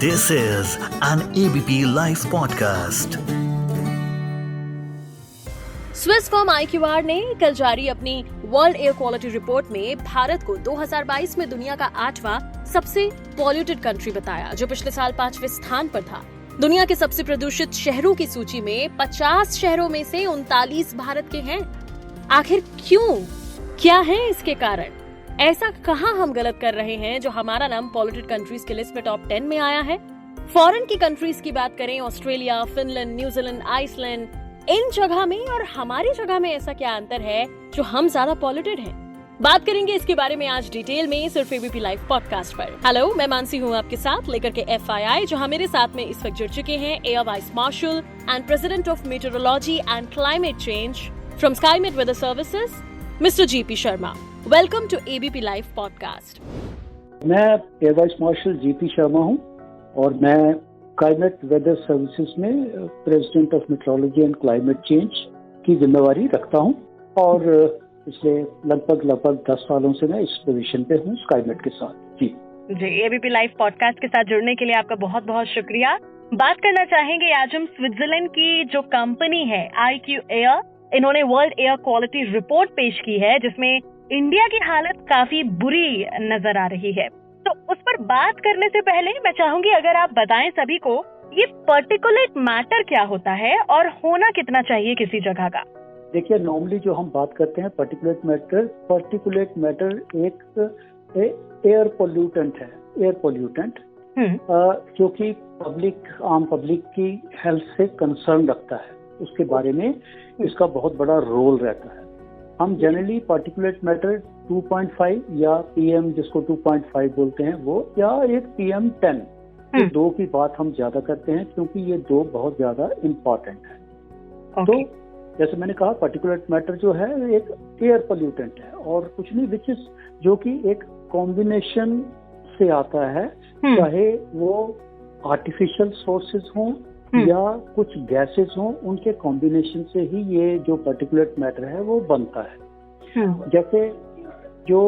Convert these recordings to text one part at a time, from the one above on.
This is an ABP Life podcast. Swiss firm IQR ने कल जारी अपनी वर्ल्ड एयर क्वालिटी रिपोर्ट में भारत को 2022 में दुनिया का 8वां सबसे पॉल्यूटेड कंट्री बताया, जो पिछले साल 5वें स्थान पर था। दुनिया के सबसे प्रदूषित शहरों की सूची में 50 शहरों में से 39 भारत के हैं। आखिर क्यों? क्या है इसके कारण? ऐसा कहाँ हम गलत कर रहे हैं जो हमारा नाम पॉल्यूटेड कंट्रीज की लिस्ट में टॉप 10 में आया है? फॉरेन की कंट्रीज की बात करें, ऑस्ट्रेलिया, फिनलैंड, न्यूजीलैंड, आइसलैंड, इन जगह में और हमारी जगह में ऐसा क्या अंतर है जो हम ज्यादा पॉल्यूटेड हैं? बात करेंगे इसके बारे में आज डिटेल में सिर्फ एबीपी लाइव पॉडकास्ट पर। हेलो, मैं मानसी हूँ आपके साथ लेकर के FII, जहाँ मेरे साथ में इस वक्त जुड़ चुके हैं air vice marshal and president of meteorology and climate change from Skymet weather services, mister GP Sharma. Welcome to ABP live podcast. मैं air vice marshal GP Sharma हूँ और मैं क्लाइमेट वेदर सर्विसेज में president of meteorology and climate change की जिम्मेवारी रखता हूँ और पिछले लगभग 10 सालों से मैं इस पोजीशन पे हूँ स्काईमेट के साथ। जी एबीपी लाइव पॉडकास्ट के साथ जुड़ने के लिए आपका बहुत बहुत शुक्रिया। बात करना चाहेंगे आज हम स्विट्जरलैंड की जो कंपनी है IQAir, इन्होंने वर्ल्ड एयर क्वालिटी रिपोर्ट पेश की है जिसमें इंडिया की हालत काफी बुरी नजर आ रही है। तो उस पर बात करने से पहले मैं चाहूंगी अगर आप बताएं सभी को ये पर्टिकुलेट मैटर क्या होता है और होना कितना चाहिए किसी जगह का। देखिए, नॉर्मली जो हम बात करते हैं पर्टिकुलेट मैटर एक एयर पोल्यूटेंट है, जो कि आम पब्लिक की हेल्थ से कंसर्न रखता है, उसके बारे में इसका बहुत बड़ा रोल रहता है। हम जनरली पार्टिकुलेट मैटर 2.5 या PM जिसको 2.5 बोलते हैं वो, या एक PM10, ये दो की बात हम ज्यादा करते हैं क्योंकि ये दो बहुत ज्यादा इम्पोर्टेंट है। तो जैसे मैंने कहा, पार्टिकुलेट मैटर जो है एक एयर पोल्यूटेंट है और कुछ नहीं, जो कि एक कॉम्बिनेशन से आता है, चाहे वो आर्टिफिशियल सोर्सेज हों या कुछ गैसेस हों, उनके कॉम्बिनेशन से ही ये जो पर्टिकुलेट मैटर है वो बनता है। जैसे जो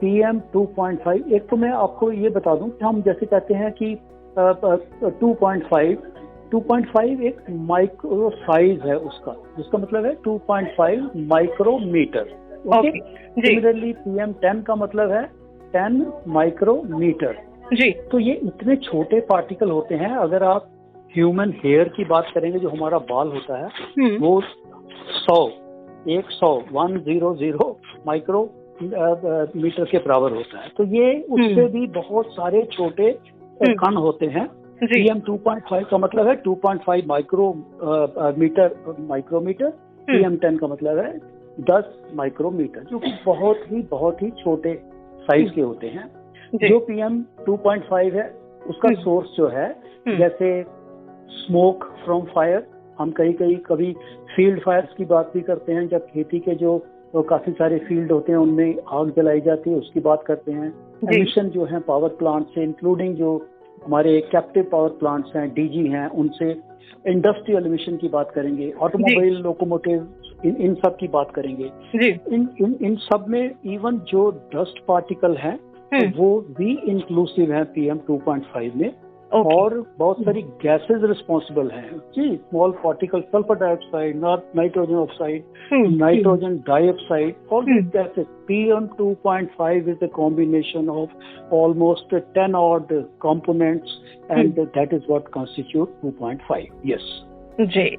PM 2.5, एक तो मैं आपको ये बता दूं कि हम जैसे कहते हैं कि 2.5 एक माइक्रो साइज है उसका, जिसका मतलब है 2.5 माइक्रोमीटर। ओके, सिमिलरली PM10 का मतलब है 10 माइक्रोमीटर। जी, तो ये इतने छोटे पार्टिकल होते हैं। अगर आप ह्यूमन हेयर की बात करेंगे, जो हमारा बाल होता है, वो 100 माइक्रोमीटर के बराबर होता है। तो ये उससे भी बहुत सारे छोटे कण होते हैं। PM 2.5 का मतलब है 2.5 माइक्रोमीटर। PM10 का मतलब है 10 माइक्रोमीटर, जो कि बहुत ही छोटे साइज के होते हैं। जो PM 2.5 है उसका सोर्स जो है, जैसे स्मोक फ्रॉम फायर, हम कभी फील्ड फायर्स की बात भी करते हैं, जब खेती के जो काफी सारे फील्ड होते हैं उनमें आग जलाई जाती है, उसकी बात करते हैं। एमिशन जो है पावर प्लांट से, इंक्लूडिंग जो हमारे कैप्टिव पावर प्लांट्स हैं, DG हैं, उनसे इंडस्ट्रियल एमिशन की बात करेंगे, ऑटोमोबाइल, लोकोमोटिव, इन सब की बात करेंगे। इन सब में इवन जो डस्ट पार्टिकल हैं वो भी इंक्लूसिव है PM 2.5 में। और बहुत सारी गैसेस रिस्पॉन्सिबल हैं जी, small particle, sulphur dioxide, nitrogen oxide, nitrogen dioxide, all these gases. PM 2.5 is a combination of almost 10 odd components and that is what constitute 2.5. Yes. जी,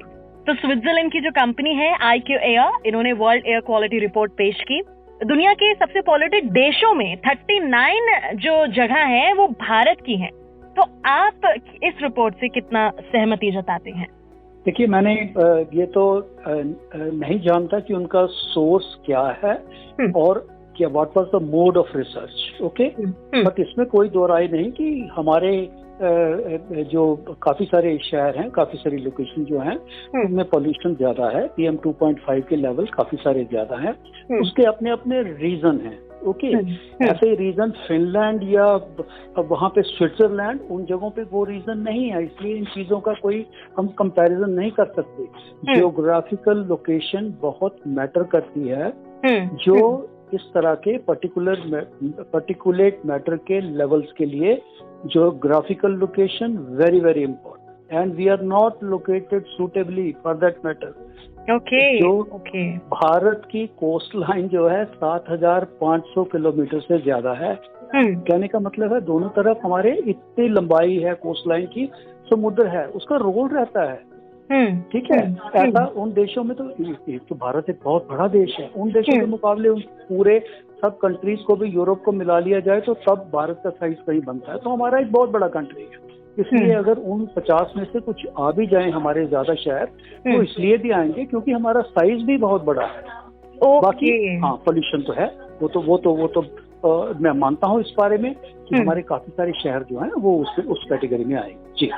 तो स्विट्जरलैंड की जो कंपनी है IQAir, इन्होंने वर्ल्ड एयर क्वालिटी रिपोर्ट पेश की। दुनिया के सबसे पॉल्यूटेड देशों में 39 जो जगह है वो भारत की है। तो आप इस रिपोर्ट से कितना सहमति जताते हैं? देखिए, मैंने ये तो नहीं जानता कि उनका सोर्स क्या है और क्या what was the mode of research. Okay, but इसमें कोई दो राय नहीं कि हमारे जो काफी सारे शहर हैं, काफी सारी लोकेशन जो हैं, उनमें पोल्यूशन ज्यादा है। PM 2.5 के लेवल काफी सारे ज्यादा हैं। उसके अपने अपने रीजन हैं। ओके, ऐसे ही रीजन फिनलैंड या वहाँ पे स्विट्जरलैंड, उन जगहों पे वो रीजन नहीं है, इसलिए इन चीजों का कोई हम कंपैरिजन नहीं कर सकते। जियोग्राफिकल लोकेशन बहुत मैटर करती है। जो इस तरह के पर्टिकुलेट मैटर के लेवल्स के लिए geographical location very very important, and we are not located suitably for that matter. Okay. Bharat की कोस्ट लाइन जो है 7,500 किलोमीटर से ज्यादा है। कहने का मतलब है दोनों तरफ हमारे इतनी लंबाई है कोस्ट लाइन की, समुद्र है, उसका रोल रहता है। ठीक है, ऐसा उन देशों में तो भारत एक बहुत बड़ा देश है, उन देशों के मुकाबले उन पूरे सब कंट्रीज को भी, यूरोप को मिला लिया जाए तो तब भारत का साइज कहीं बनता है। तो हमारा एक बहुत बड़ा कंट्री है, इसलिए अगर उन 50 में से कुछ आ भी जाए हमारे ज्यादा शहर, तो इसलिए भी आएंगे क्योंकि हमारा साइज भी बहुत बड़ा है। बाकी हाँ, पोल्यूशन तो है, वो तो मैं मानता हूँ इस बारे में कि हमारे काफी सारे शहर जो हैं वो उस कैटेगरी में आएंगे।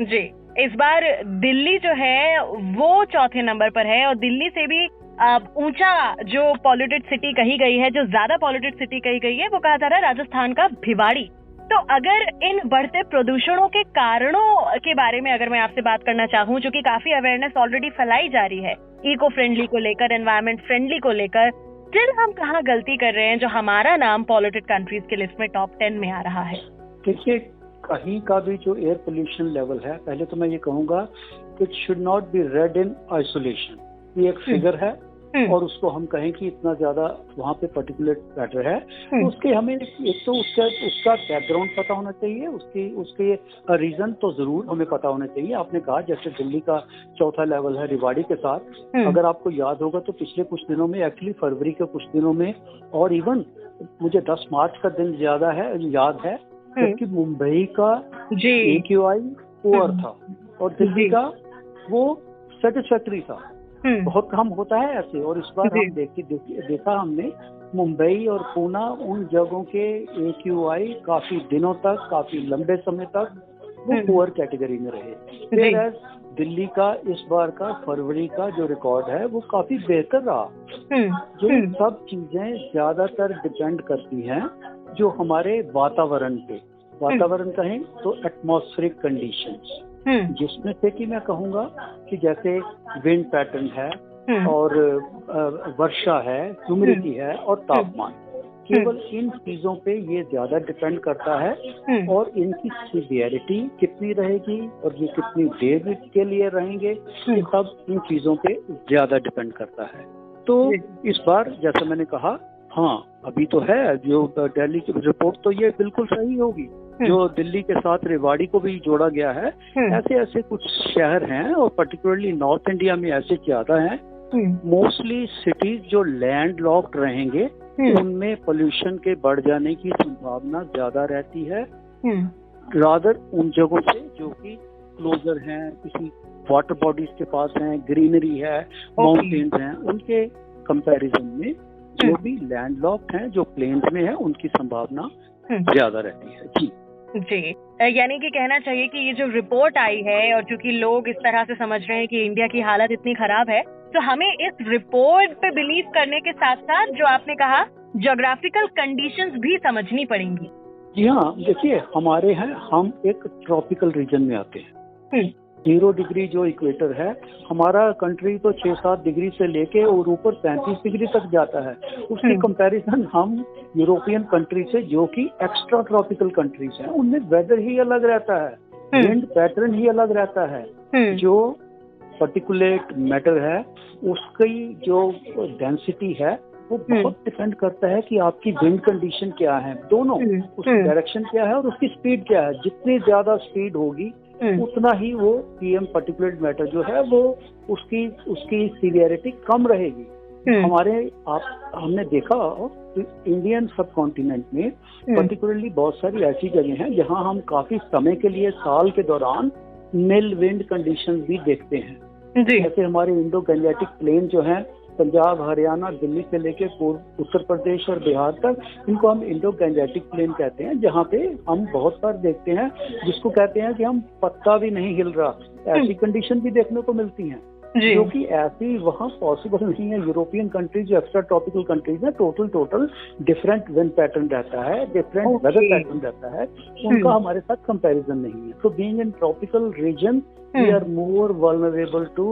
जी, इस बार दिल्ली जो है वो चौथे नंबर पर है, और दिल्ली से भी ऊंचा जो पॉल्यूटेड सिटी कही गई है, जो ज्यादा पॉल्यूटेड सिटी कही गई है, वो कहा जा रहा है राजस्थान का भिवाड़ी। तो अगर इन बढ़ते प्रदूषणों के कारणों के बारे में अगर मैं आपसे बात करना चाहूँ, जो कि काफी अवेयरनेस ऑलरेडी फैलाई जा रही है इको फ्रेंडली को लेकर, एनवायरमेंट फ्रेंडली को लेकर, स्टिल हम कहाँ गलती कर रहे हैं जो हमारा नाम पॉल्यूटेड कंट्रीज की लिस्ट में टॉप 10 में आ रहा है? देखिए, कहीं का भी जो एयर पोल्यूशन लेवल है, पहले तो मैं ये कहूंगा it should not be red in isolation. ये एक फिगर है और उसको हम कहें कि इतना ज्यादा वहाँ पे पर्टिकुलेट मैटर है, तो उसके हमें एक तो उसका बैकग्राउंड पता होना चाहिए, उसके रीजन तो जरूर हमें पता होना चाहिए। आपने कहा जैसे दिल्ली का चौथा लेवल है रिवाड़ी के साथ, अगर आपको याद होगा तो पिछले कुछ दिनों में, एक्चुअली फरवरी के कुछ दिनों में, और इवन मुझे 10 मार्च का दिन ज्यादा है याद है, जबकि मुंबई का AQI पुअर था और दिल्ली का वो सेटिस्फैक्टरी था। बहुत कम होता है ऐसे, और इस बार हम देखा हमने मुंबई और पुणे उन जगहों के AQI काफी दिनों तक, काफी लंबे समय तक वो पुअर कैटेगरी में रहे। दिल्ली का इस बार का फरवरी का जो रिकॉर्ड है वो काफी बेहतर रहा। जो सब चीजें ज्यादातर डिपेंड करती हैं जो हमारे वातावरण पे, वातावरण कहें तो एटमॉस्फेरिक कंडीशंस, जिसमें से कि मैं कहूँगा कि जैसे विंड पैटर्न है और वर्षा है, ह्यूमिडिटी है और तापमान, केवल इन चीजों पे ये ज्यादा डिपेंड करता है, और इनकी सीवियरिटी कितनी रहेगी और ये कितनी देर के लिए रहेंगे, ये सब इन चीजों पे ज्यादा डिपेंड करता है। तो इस बार जैसा मैंने कहा, हाँ अभी तो है जो दिल्ली की रिपोर्ट तो ये बिल्कुल सही होगी, जो दिल्ली के साथ रेवाड़ी को भी जोड़ा गया है। ऐसे कुछ शहर हैं और पर्टिकुलरली नॉर्थ इंडिया में ऐसे ज्यादा हैं। मोस्टली सिटीज जो लैंड लॉक्ड रहेंगे उनमें पोल्यूशन के बढ़ जाने की संभावना ज्यादा रहती है, रादर उन जगहों से जो कि क्लोजर हैं, किसी वाटर बॉडीज के पास हैं, ग्रीनरी है, माउंटेन्स हैं, उनके कंपैरिजन में जो भी लैंडलॉक्ड हैं, जो प्लेन्स में है, उनकी संभावना ज्यादा रहती है। जी, यानी कि कहना चाहिए कि ये जो रिपोर्ट आई है, और चूंकि लोग इस तरह से समझ रहे हैं कि इंडिया की हालत इतनी खराब है, तो हमें इस रिपोर्ट पे बिलीव करने के साथ साथ जो आपने कहा ज्योग्राफिकल कंडीशंस भी समझनी पड़ेंगी। जी हाँ, देखिए हमारे हैं, हम एक ट्रॉपिकल रीजन में आते हैं। 0 डिग्री जो इक्वेटर है, हमारा कंट्री तो 6-7 डिग्री से लेके और ऊपर 35 डिग्री तक जाता है। उसकी कंपैरिजन हम यूरोपियन कंट्री से, जो कि एक्स्ट्रा ट्रॉपिकल कंट्रीज हैं, उनमें वेदर ही अलग रहता है, विंड पैटर्न ही अलग रहता है। जो पर्टिकुलेट मैटर है उसकी जो डेंसिटी है वो बहुत डिपेंड करता है कि आपकी विंड कंडीशन क्या है, दोनों उसकी डायरेक्शन क्या है और उसकी स्पीड क्या है। जितनी ज्यादा स्पीड होगी उतना ही वो PM पार्टिकुलेट मैटर जो है वो उसकी सीवियरिटी कम रहेगी। हमने देखा इंडियन सब कॉन्टिनेंट में पर्टिकुलरली बहुत सारी ऐसी जगह हैं जहां हम काफी समय के लिए साल के दौरान निल विंड कंडीशंस भी देखते हैं। जैसे हमारे इंडो गैंजेटिक प्लेन जो है, पंजाब, हरियाणा, दिल्ली से लेके उत्तर प्रदेश और बिहार तक, इनको हम इंडो गैंजेटिक प्लेन कहते हैं, जहाँ पे हम बहुत बार देखते हैं जिसको कहते हैं कि हम पत्ता भी नहीं हिल रहा, ऐसी कंडीशन भी देखने को मिलती हैं। जी। जो कि ऐसी वहाँ पॉसिबल नहीं है। यूरोपियन कंट्रीज जो एक्स्ट्रा ट्रॉपिकल कंट्रीज है, टोटल डिफरेंट विंड पैटर्न रहता है, डिफरेंट वेदर पैटर्न रहता है, उनका हमारे साथ कंपैरिजन नहीं है। तो being in tropical region we are more vulnerable to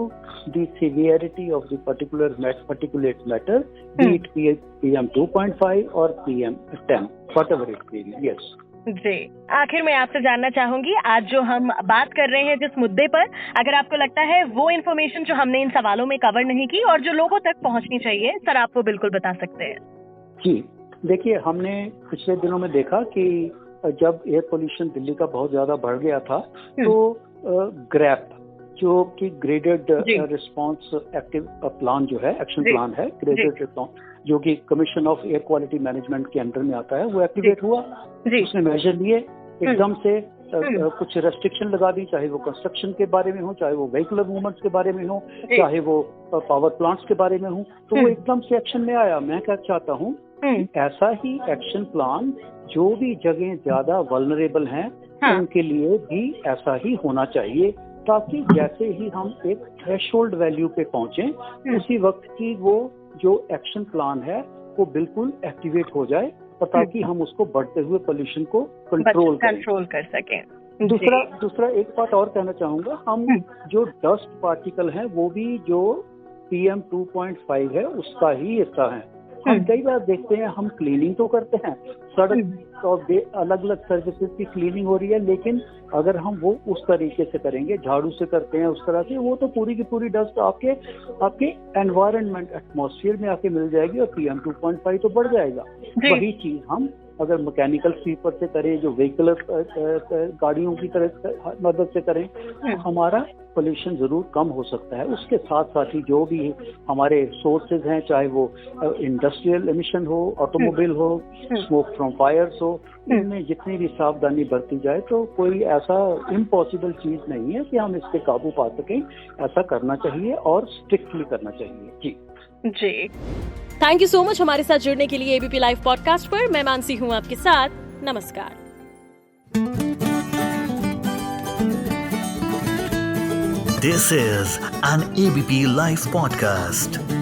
the severity of the particulate matter, be it PM 2.5 or PM 10, whatever it may be. Yes. जी, आखिर में आपसे जानना चाहूंगी, आज जो हम बात कर रहे हैं जिस मुद्दे पर, अगर आपको लगता है वो इन्फॉर्मेशन जो हमने इन सवालों में कवर नहीं की और जो लोगों तक पहुंचनी चाहिए, सर आप वो बिल्कुल बता सकते हैं। जी, देखिए, हमने पिछले दिनों में देखा कि जब एयर पोल्यूशन दिल्ली का बहुत ज्यादा बढ़ गया था, तो ग्रैप जो कि ग्रेडेड रिस्पांस एक्टिव प्लान जो है, एक्शन प्लान है, ग्रेडेड रिस्पांस जो कि commission of air quality management के अंडर में आता है, वो एक्टिवेट हुआ। उसने मेजर लिए, एकदम से कुछ रेस्ट्रिक्शन लगा दी, चाहे वो कंस्ट्रक्शन के बारे में हो, चाहे वो व्हीकलर मूवमेंट्स के बारे में हो, चाहे वो पावर प्लांट्स के बारे में हो, तो वो एकदम से एक्शन में आया। मैं क्या चाहता हूँ, ऐसा ही एक्शन प्लान जो भी जगह ज्यादा वल्नरेबल हैं उनके लिए भी ऐसा ही होना चाहिए, ताकि जैसे ही हम एक थ्रेशोल्ड वैल्यू पे पहुंचे, उसी वक्त की वो जो एक्शन प्लान है वो बिल्कुल एक्टिवेट हो जाए, और ताकि हम उसको बढ़ते हुए पोल्यूशन को कंट्रोल कर सकें। दूसरा एक बात और कहना चाहूंगा, हम जो डस्ट पार्टिकल हैं वो भी जो PM 2.5 है उसका ही हिस्सा है। हम कई बार देखते हैं, हम क्लीनिंग तो करते हैं, सड़क और अलग अलग सर्विसेज की क्लीनिंग हो रही है, लेकिन अगर हम वो उस तरीके से करेंगे, झाड़ू से करते हैं उस तरह से, वो तो पूरी की पूरी डस्ट आपके एनवायरनमेंट एटमॉस्फेयर में आके मिल जाएगी और PM 2.5 तो बढ़ जाएगा। वही चीज हम अगर मैकेनिकल स्वीपर से करें, जो व्हीकलर गाड़ियों की तरह मदद से करें, हमारा पोल्यूशन जरूर कम हो सकता है। उसके साथ साथ ही जो भी हमारे सोर्सेज हैं, चाहे वो इंडस्ट्रियल एमिशन हो, ऑटोमोबाइल हो, स्मोक फ्रॉम फायर्स हो, इनमें जितनी भी सावधानी बरती जाए तो कोई ऐसा इम्पॉसिबल चीज नहीं है कि हम इस पे काबू पा सकें। ऐसा करना चाहिए और स्ट्रिक्टली करना चाहिए। जी। थैंक यू सो मच हमारे साथ जुड़ने के लिए ABP लाइव पॉडकास्ट पर। मैं मानसी हूँ आपके साथ। नमस्कार। This is an ABP Live podcast.